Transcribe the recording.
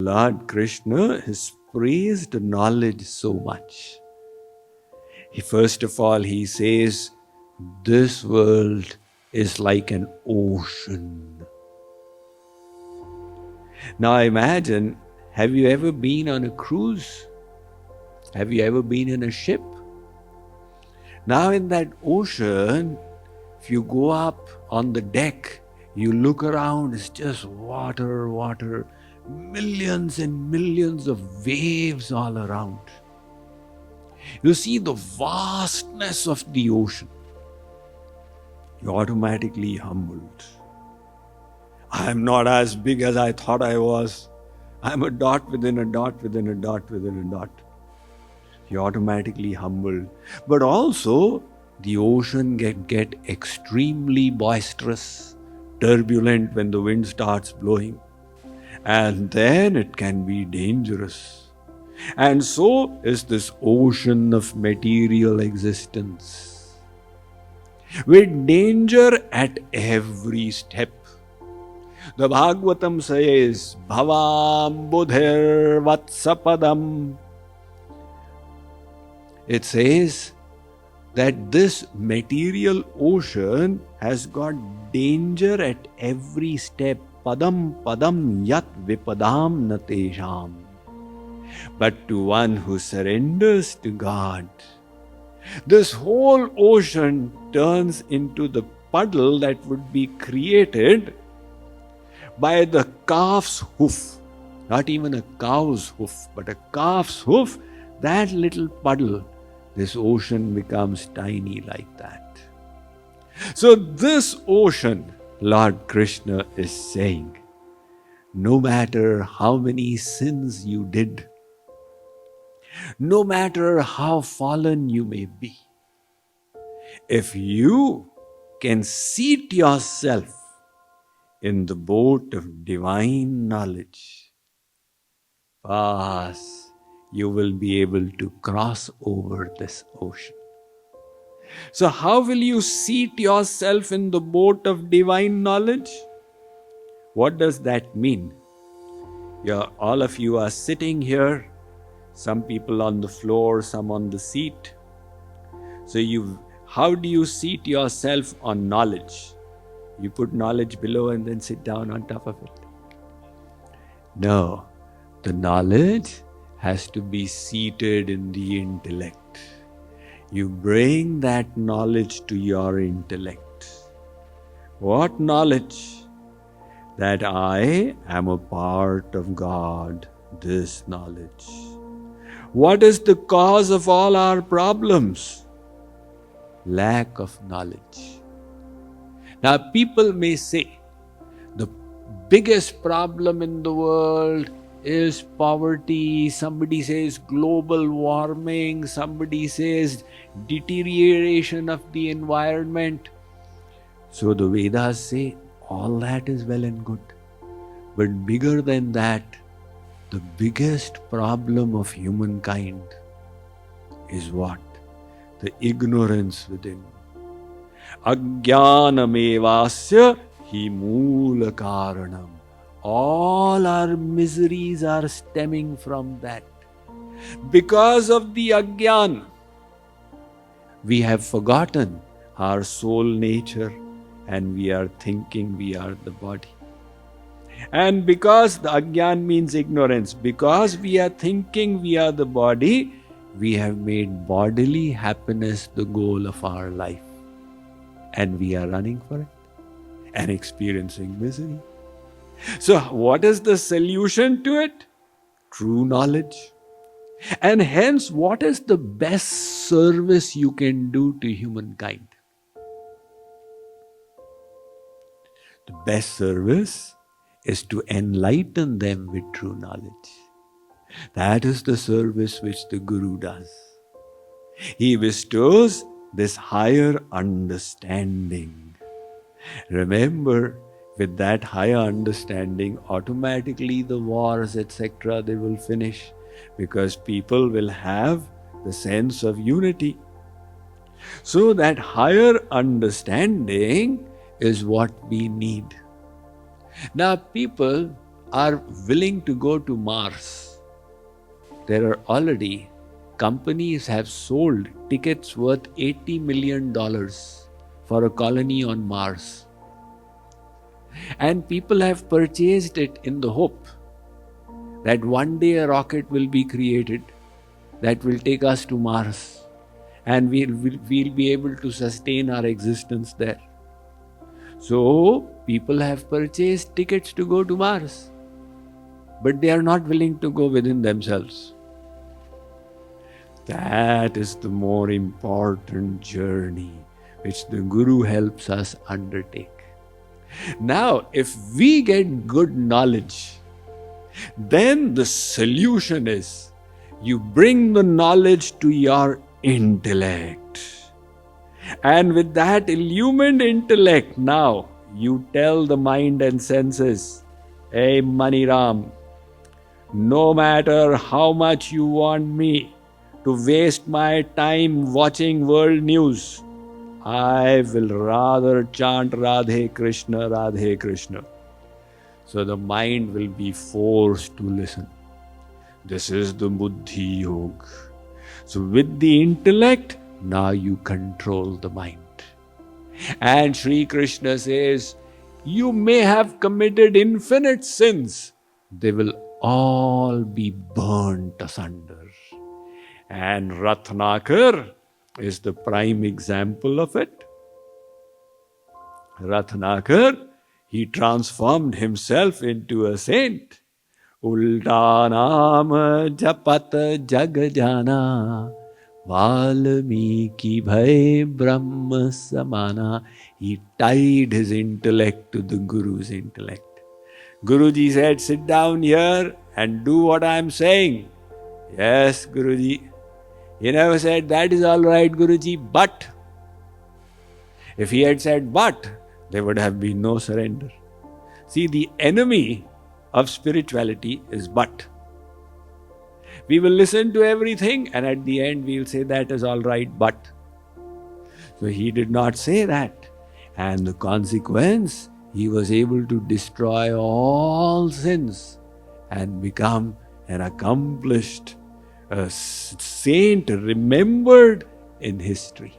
Lord Krishna has praised knowledge so much. First of all, he says, this world is like an ocean. Now imagine, have you ever been on a cruise? Have you ever been in a ship? Now in that ocean, if you go up on the deck, you look around, it's just water, water, millions and millions of waves all around. You see the vastness of the ocean. You're automatically humbled. I'm not as big as I thought I was. I'm a dot within a dot within a dot within a dot. You're automatically humbled. But also, the ocean can get extremely boisterous, turbulent when the wind starts blowing. And then it can be dangerous. And so is this ocean of material existence, with danger at every step. The Bhagavatam says, Bhavam Budhir Vatsapadam. It says that this material ocean has got danger at every step. Padam padam yat vipadam natesham. But to one who surrenders to God, this whole ocean turns into the puddle that would be created by the calf's hoof. Not even a cow's hoof, but a calf's hoof. That little puddle, this ocean becomes tiny like that. So this ocean, Lord Krishna is saying, no matter how many sins you did, no matter how fallen you may be, if you can seat yourself in the boat of divine knowledge, you will be able to cross over this ocean. So how will you seat yourself in the boat of divine knowledge? What does that mean? All of you are sitting here, some people on the floor, some on the seat. So how do you seat yourself on knowledge? You put knowledge below and then sit down on top of it. No, the knowledge has to be seated in the intellect. You bring that knowledge to your intellect. What knowledge? That I am a part of God, this knowledge. What is the cause of all our problems? Lack of knowledge. Now people may say, the biggest problem in the world is poverty. Somebody says global warming. Somebody says deterioration of the environment. So the Vedas say, all that is well and good. But bigger than that, the biggest problem of humankind is what? The ignorance within. Ajnanamevasya hi moola karanam. All our miseries are stemming from that. Because of the ajnana, we have forgotten our soul nature and we are thinking we are the body. And because the ajnana means ignorance, because we are thinking we are the body, we have made bodily happiness the goal of our life. And we are running for it and experiencing misery. So what is the solution to it? True knowledge. And hence, what is the best service you can do to humankind? The best service is to enlighten them with true knowledge. That is the service which the Guru does. He bestows this higher understanding. Remember, with that higher understanding, automatically the wars, etc., they will finish because people will have the sense of unity. So that higher understanding is what we need. Now people are willing to go to Mars. There are already companies have sold tickets worth $80 million for a colony on Mars. And people have purchased it in the hope that one day a rocket will be created that will take us to Mars, and we'll be able to sustain our existence there. So people have purchased tickets to go to Mars, but they are not willing to go within themselves. That is the more important journey which the Guru helps us undertake. Now, if we get good knowledge, then the solution is you bring the knowledge to your intellect. And with that illumined intellect, now you tell the mind and senses, hey Maniram, no matter how much you want me to waste my time watching world news, I will rather chant Radhe Krishna, Radhe Krishna. So the mind will be forced to listen. This is the Buddhi Yoga. So with the intellect, now you control the mind. And Sri Krishna says, you may have committed infinite sins. They will all be burnt asunder. And Ratnakar is the prime example of it. Ratnakar, he transformed himself into a saint. Ulta naam japat jag jana, Valmiki bhai brahma samana. He tied his intellect to the Guru's intellect. Guruji said, sit down here and do what I am saying. Yes, Guruji. He never said, that is all right, Guruji, but. If he had said, but, there would have been no surrender. See, the enemy of spirituality is but. We will listen to everything and at the end we will say, that is all right, but. So he did not say that. And the consequence, he was able to destroy all sins and become an accomplished a saint remembered in history.